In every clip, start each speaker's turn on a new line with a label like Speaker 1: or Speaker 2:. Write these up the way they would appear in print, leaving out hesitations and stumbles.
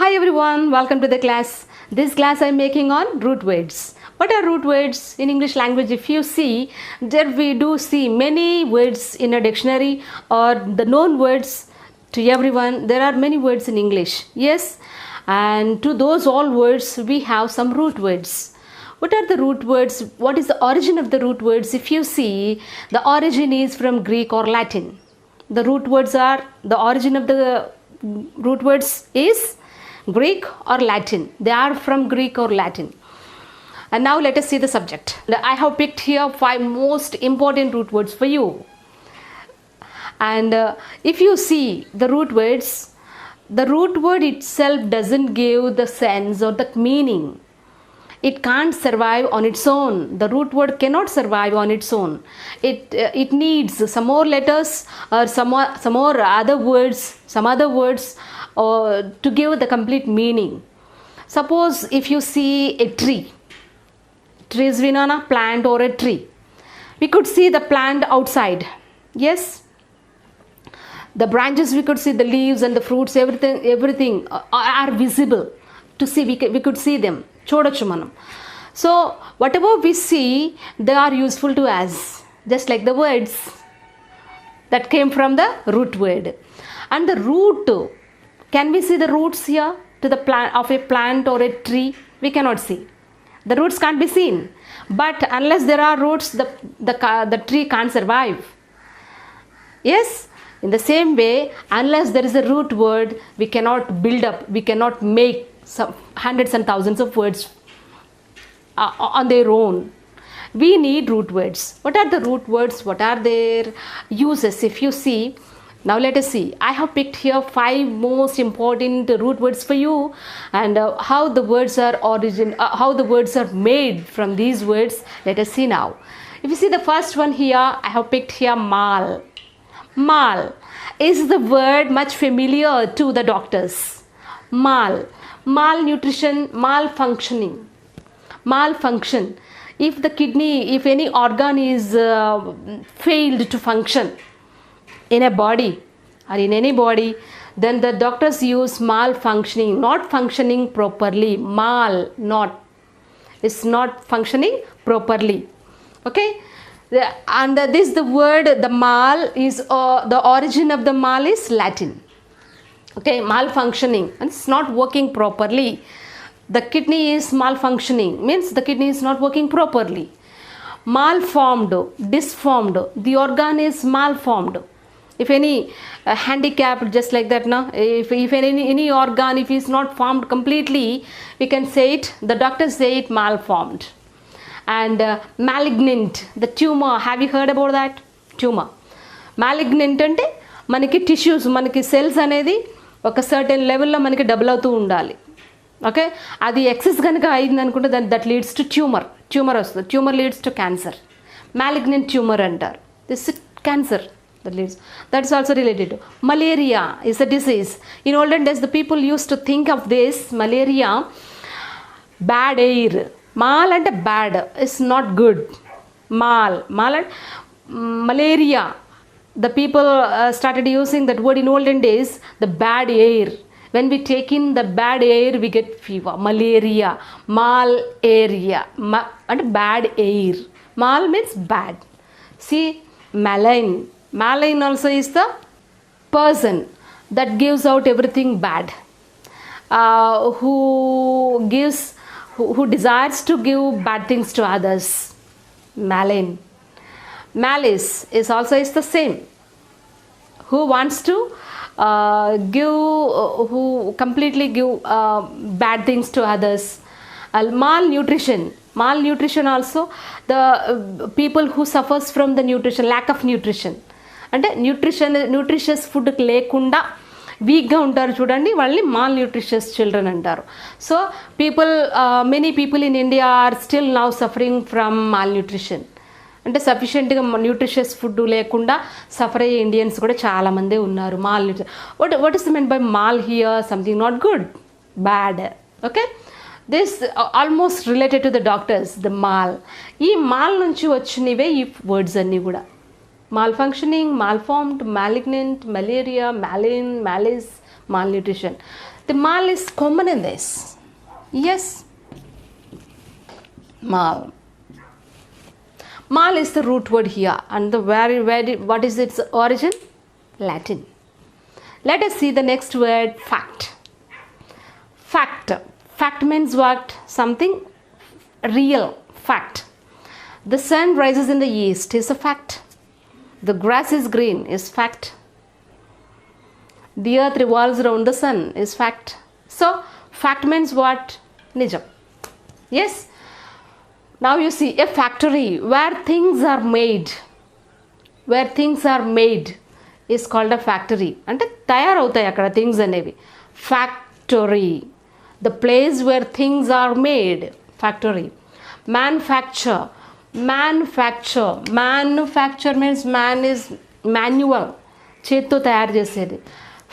Speaker 1: Hi everyone, welcome to the class. This class I am making on root words. What are root words in English language? If you see, there we do see many words in a dictionary or the known words to everyone. There are many words in English. Yes, and to those all words we have some root words. What are the root words? What is the origin of the root words? If you see, the origin is from Greek or Latin. The root words are, the origin of the root words is Greek or Latin. They are from Greek or Latin. And now let us see the subject. I have picked here 5 most important root words for you. And if you see the root words, the root word itself doesn't give the sense or the meaning. It can't survive on its own. The root word cannot survive on its own. It needs some more letters or some more other words, some other words to give the complete meaning. Suppose if you see a tree is a plant or a tree. We could see the plant outside. Yes, the branches, we could see the leaves and the fruits, everything are visible to see. We could see them. So whatever we see, they are useful to us, just like the words that came from the root word. And the root, can we see the roots here to the plant of a plant or a tree? We cannot see. The roots can't be seen. But unless there are roots, the tree can't survive. Yes, in the same way, unless there is a root word, we cannot build up, we cannot make some hundreds and thousands of words on their own. We need root words. What are the root words? What are their uses? If you see, now let us see. I have picked here 5 most important root words for you, and how the words are how the words are made from these words. Let us see now. If you see the first one here, I have picked here mal. Mal is the word much familiar to the doctors. Malnutrition, malfunctioning. Malfunction. If the kidney, if any organ is failed to function in a body or in any body, then the doctors use malfunctioning, not functioning properly. It's not functioning properly. Okay, and the word, the mal is the origin of the mal is Latin. Okay, malfunctioning, and it's not working properly. The kidney is malfunctioning, means the kidney is not working properly. Malformed, disformed, the organ is malformed. If any handicap, just like that, no? If any organ, if it's not formed completely, we can say it, the doctors say it malformed. And malignant, the tumor, have you heard about that? Tumor. Malignant ante manaki tissues, manaki cells anedi ఒక certain లెవెల్లో మనకి double అవుతూ ఉండాలి. Okay, అది excess కనుక అయింది అనుకుంటే that leads to tumour వస్తుంది. Tumour leads to cancer. Malignant tumour అంటారు. This cancer that is also related to malaria is a disease. In olden days, the people used to think of this malaria, bad air. Mal and bad is not good. Mal and malaria. The people started using that word in olden days, the bad air. When we take in the bad air, we get fever. Malaria, and bad air. Mal means bad. See, malign also is the person that gives out everything bad, who desires to give bad things to others. Malign. Malice is also the same, who wants to who completely give bad things to others. Malnutrition also, the people who suffers from the nutrition, lack of nutrition. అంటే nutritious food లేకుండా వీక్గా ఉంటారు చూడండి, వాళ్ళని mal nutritious children అంటారు. So many people in India are still now suffering from mal nutrition. అంటే సఫిషియెంట్గా nutritious food లేకుండా సఫర్ అయ్యే ఇండియన్స్ కూడా చాలామందే ఉన్నారు. Mal nutrition, what is the mean by mal here? Something not good, bad. Okay, this almost related to the doctors, the mal. ఈ mal నుంచి వచ్చినవే ఈ వర్డ్స్ అన్నీ కూడా. malfunctioning, malformed, malignant, malaria, malign, malice, malnutrition. The mal is common in this. Yes. Mal. Mal is the root word here, and what is its origin? Latin. Let us see the next word, fact. Fact. Fact means what? Something real. Fact. The sun rises in the east is a fact. The grass is green is fact. The earth revolves around the sun is fact. So fact means what? Nijam. Yes. Now you see a factory where things are made. Where things are made is called a factory. అంటే తయారవుతాయి అక్కడ things అనేవి. Factory. The place where things are made. Factory. Manufacture. Manufacture means man is manual. చేత్తో తయారు చేసేది.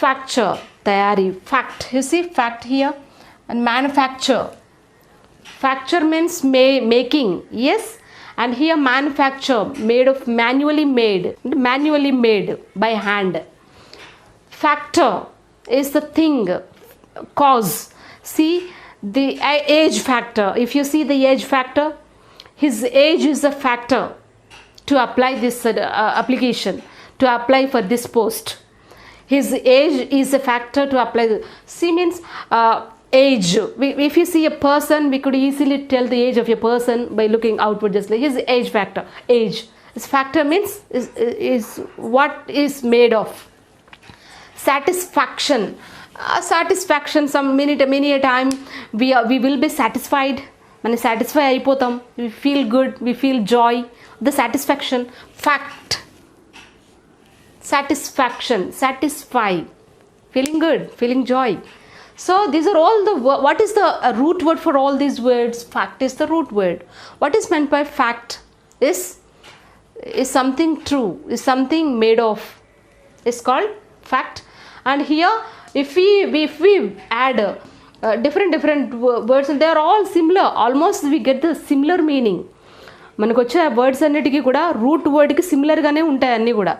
Speaker 1: Facture. తయారీ. Fact. You see fact here. And manufacture. Facture means making. Yes. And here manufacture, made of manually made by hand. Factor is the thing, cause. See the age factor. If you see the age factor, his age is a factor to apply this application, to apply for this post. His age is a factor to apply. See means age. If you see a person, we could easily tell the age of a person by looking outward, just like his age factor. Age. This factor means is what is made of. Satisfaction. Satisfaction. Many a time we will be satisfied. Man satisfy అయిపోతాం. We feel good. We feel joy. The satisfaction. Fact. Satisfaction. Satisfy. Feeling good. Feeling joy. So these are all the, what is the root word for all these words? Fact is the root word. What is meant by fact? Is something true, is something made of. It's called fact. And here if we add different words, and they are all similar, almost we get the similar meaning. మనకు వచ్చే words అన్నిటికీ కూడా route వర్డ్కి సిమిలర్గానే ఉంటాయి అన్నీ కూడా.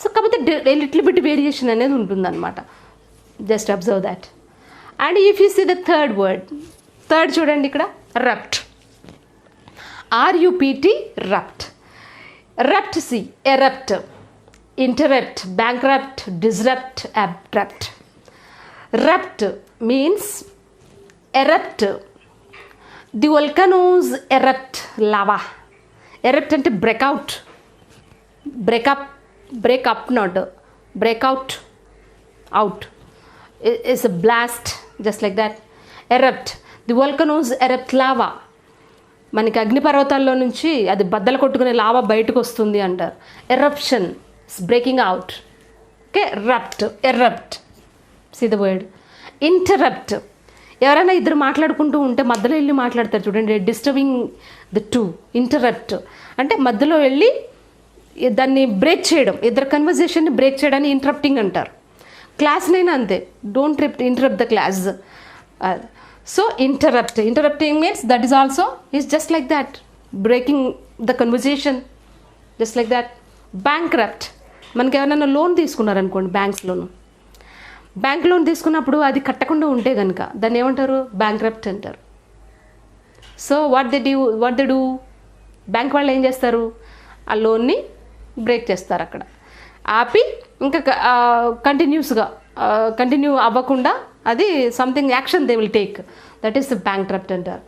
Speaker 1: So కాకపోతే little bit variation అనేది ఉంటుందన్నమాట. Just observe that. And if you see the third word, third చూడండి ఇక్కడ, rupt. RUPT, rupt. Rupt, see, erupt, interrupt, bankrupt, disrupt, abrupt. Rupt means erupt. The volcanoes erupt lava. Erupt అంటే break out. Break up not, break out. Is a blast, just like that. Erupt. The volcanoes erupt lava. మనకి అగ్నిపర్వతాల్లో నుంచి అది బద్దలు కొట్టుకునే lava బయటకు వస్తుంది అంటారు. Eruption is breaking out. Okay, erupt. See the word. Interrupt. ఎవరైనా ఇద్దరు మాట్లాడుకుంటూ ఉంటే మధ్యలో వెళ్ళి మాట్లాడతారు చూడండి, డిస్టర్బింగ్ ద టూ. ఇంటరప్ట్ అంటే మధ్యలో వెళ్ళి దాన్ని బ్రేక్ చేయడం, ఇద్దరు కన్వర్జేషన్ని బ్రేక్ చేయడాన్ని ఇంటరప్టింగ్ అంటారు. క్లాస్నైనా అంతే, don't interrupt the class. So interrupting means that is also is just like that, breaking the conversation, just like that. Bankrupt, మనకి ఎవరైనా లోన్ తీసుకున్నారనుకోండి, బ్యాంక్ లోన్ తీసుకున్నప్పుడు అది కట్టకుండా ఉంటే కనుక దాన్ని ఏమంటారు? బ్యాంక్రప్ట్ అంటారు. So what they do, bank వాళ్ళు ఏం చేస్తారు? ఆ లోన్ని బ్రేక్ చేస్తారు, అక్కడ ఆపి ఇంకా కంటిన్యూ అవ్వకుండా అది something action they will take, that is the bankrupt అంటారు.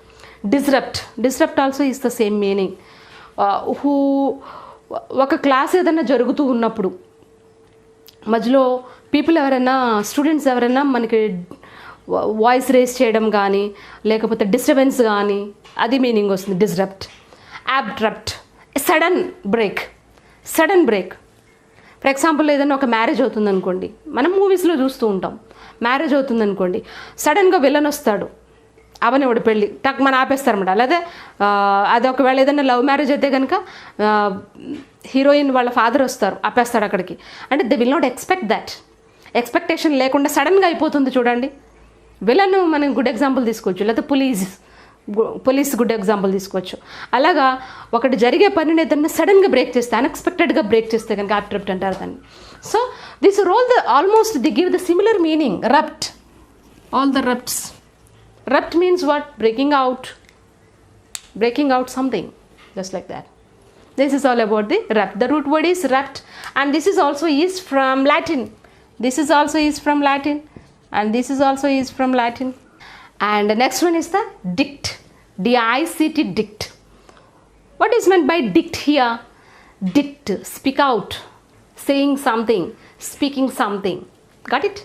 Speaker 1: Disrupt also is the same meaning. ఒక క్లాస్ ఏదైనా జరుగుతూ ఉన్నప్పుడు మధ్యలో స్టూడెంట్స్ ఎవరైనా మనకి వాయిస్ రేస్ చేయడం కానీ లేకపోతే డిస్టర్బెన్స్ కానీ, అది మీనింగ్ వస్తుంది disrupt. Abrupt, sudden brake. For example ఏదైనా ఒక మ్యారేజ్ అవుతుందనుకోండి, మనం మూవీస్లో చూస్తూ ఉంటాం, మ్యారేజ్ అవుతుందనుకోండి, సడన్గా విలన్ వస్తాడు, అవనివాడు పెళ్ళి టక్ మన ఆపేస్తారన్నమాట. అలాగే అది ఒకవేళ ఏదైనా లవ్ మ్యారేజ్ అయితే కనుక హీరోయిన్ వాళ్ళ ఫాదర్ వస్తారు, ఆపేస్తాడు అక్కడికి. అంటే they will not expect that, expectation లేకుండా సడన్గా అయిపోతుంది చూడండి. విలన్ మనం గుడ్ ఎగ్జాంపుల్ తీసుకోవచ్చు, లేకపోతే పోలీస్ గుడ్ ఎగ్జాంపుల్ తీసుకోవచ్చు. అలాగా ఒకటి జరిగే పనిని ఏదైనా సడన్గా బ్రేక్ చేస్తే, అన్ఎక్స్పెక్టెడ్గా బ్రేక్ చేస్తే కనుక అబ్రప్ట్ అంటారు దాన్ని. So this role almost the give the similar meaning. Rupt All the rupts. Rupt means what? Breaking out something, just like that. This is all about the rupt. The root word is rupt, and this is also is from Latin. This is also is from Latin, and this is also is from Latin. And the next one is the dict. D-I-C-T, dict. What is meant by dict here? Dict, speak out, saying something, speaking something. Got it?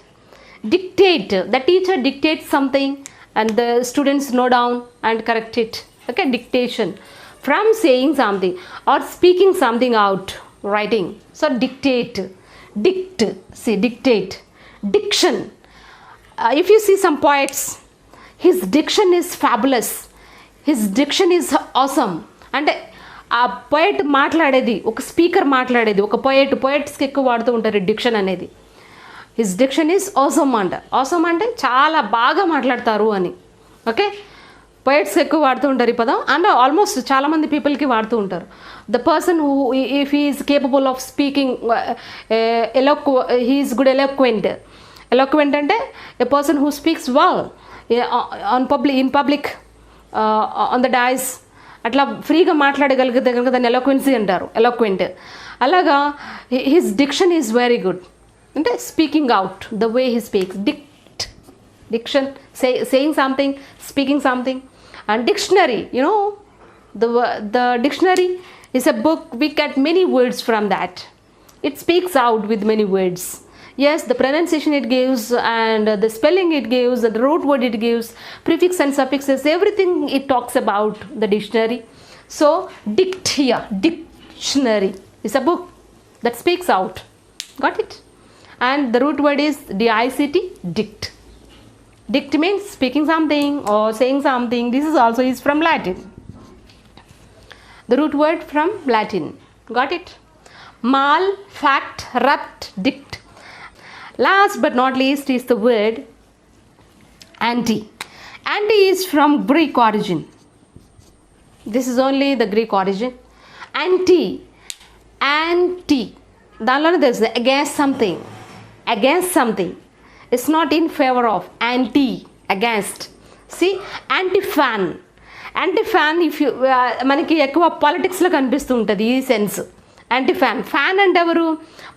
Speaker 1: Dictate, the teacher dictates something and the students note down and correct it. Okay, dictation. From saying something or speaking something out, writing. So dictate, dict, see, dictate. Diction. If you see some poets, his diction is fabulous. His diction is awesome. And ఆ poet మాట్లాడేది, ఒక speaker మాట్లాడేది, ఒక పోయట్స్కి ఎక్కువ వాడుతూ ఉంటారు diction అనేది. His diction is awesome అంట. ఆసమ్ అంటే చాలా బాగా మాట్లాడతారు అని. ఓకే, పోయట్స్కి ఎక్కువ వాడుతూ ఉంటారు ఈ పదం. అండ్ ఆల్మోస్ట్ చాలామంది పీపుల్కి వాడుతూ ఉంటారు. The person who if he is capable of speaking he is good eloquent. Eloquent అంటే a person who speaks well in public on the dais, అట్లా ఫ్రీగా మాట్లాడగలిగితే కనుక దాన్ని ఎలోక్వెన్సీ అంటారు, ఎలోక్వెంట్. అలాగా his diction is very good. అంటే speaking out, the way he speaks. Diction, saying something, speaking something. And dictionary, you know, the dictionary is a book. We get many words from that. It speaks out with many words. Yes, the pronunciation it gives, and the spelling it gives, the root word it gives, prefix and suffixes, everything it talks about the dictionary. So dict here, dictionary is a book that speaks out. Got it? And the root word is D-I-C-T, dict. Dict means speaking something or saying something. This is also is from Latin. The root word from Latin. Got it? Mal, fact, rupt, dict. Last but not least is the word anti. Anti is from Greek origin. This is only the Greek origin. Anti. దానిలోనే తెలుస్తుంది, against something. Against something. It's not in favor of. Anti, against. See, anti-fan. Anti-fan, if you మనకి ఎక్కువ పాలిటిక్స్లో కనిపిస్తూ ఉంటుంది ఈ sense. Anti-fan. Fan అంటే ఎవరు?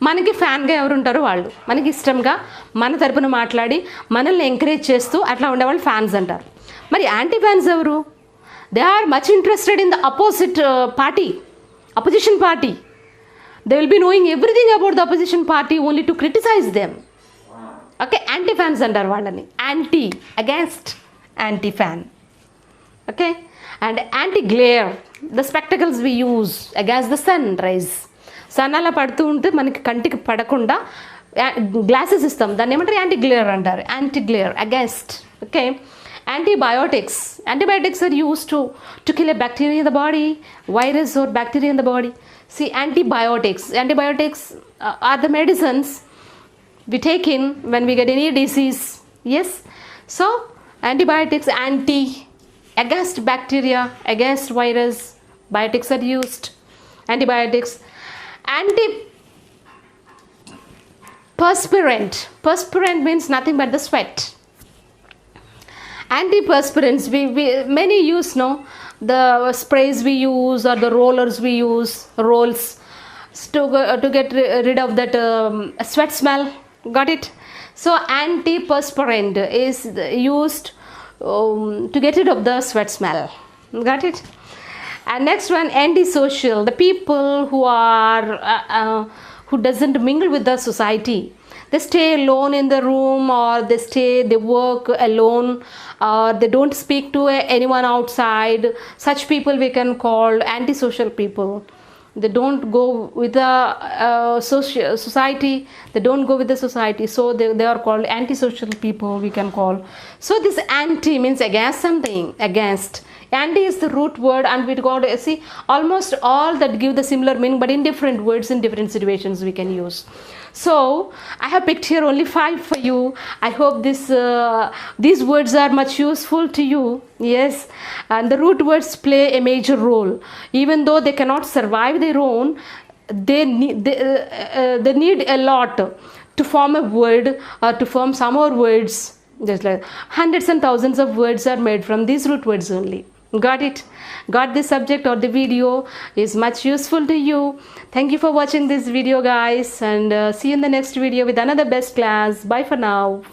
Speaker 1: మనకి ఫ్యాన్గా ఎవరు ఉంటారో వాళ్ళు, మనకి ఇష్టంగా మన తరపున మాట్లాడి మనల్ని ఎంకరేజ్ చేస్తూ అట్లా ఉండేవాళ్ళు ఫ్యాన్స్ అంటారు. మరి యాంటీ ఫ్యాన్స్ ఎవరు? They are much interested in the opposite party, opposition party. They will be knowing everything about the opposition party only to criticize them. Okay, anti fans అంటారు వాళ్ళని. Anti, against, anti fan. Okay, and anti glare, the spectacles we use against the sun rise. Sun అలా పడుతూ ఉంటే మనకి కంటికి పడకుండా glasses ఇస్తాం, దాన్ని ఏమంటారు? యాంటీ గ్లేర్ అంటారు. Anti glare, against. Okay, antibiotics. Antibiotics are used to kill a bacteria in the body, virus or bacteria in the body. See, antibiotics are the medicines we take in when we get any disease. Yes, so antibiotics, against bacteria, against virus, biotics are used. Antibiotics. Antiperspirant. Perspirant means nothing but the sweat. Antiperspirants, we many use, no, the sprays we use or the rollers we use, rolls to get rid of that sweat smell. Got it? So antiperspirant is used to get rid of the sweat smell. Got it? And next one, antisocial, the people who are who doesn't mingle with the society. They stay alone in the room, or they work alone, or they don't speak to anyone outside. Such people we can call antisocial people. They don't go with the society. They don't go with the society, so they are called antisocial people, we can call. So this anti means against something, against. Anti is the root word, and we got to see almost all that give the similar meaning, but in different words, in different situations we can use. So I have picked here only 5 for you. I hope these words are much useful to you. Yes, and the root words play a major role. Even though they cannot survive their own, they need a lot to form a word or to form some more words Just like hundreds and thousands of words are made from these root words only. Got it? Got this subject or the video is much useful to you. Thank you for watching this video, guys, and see you in the next video with another best class. Bye for now.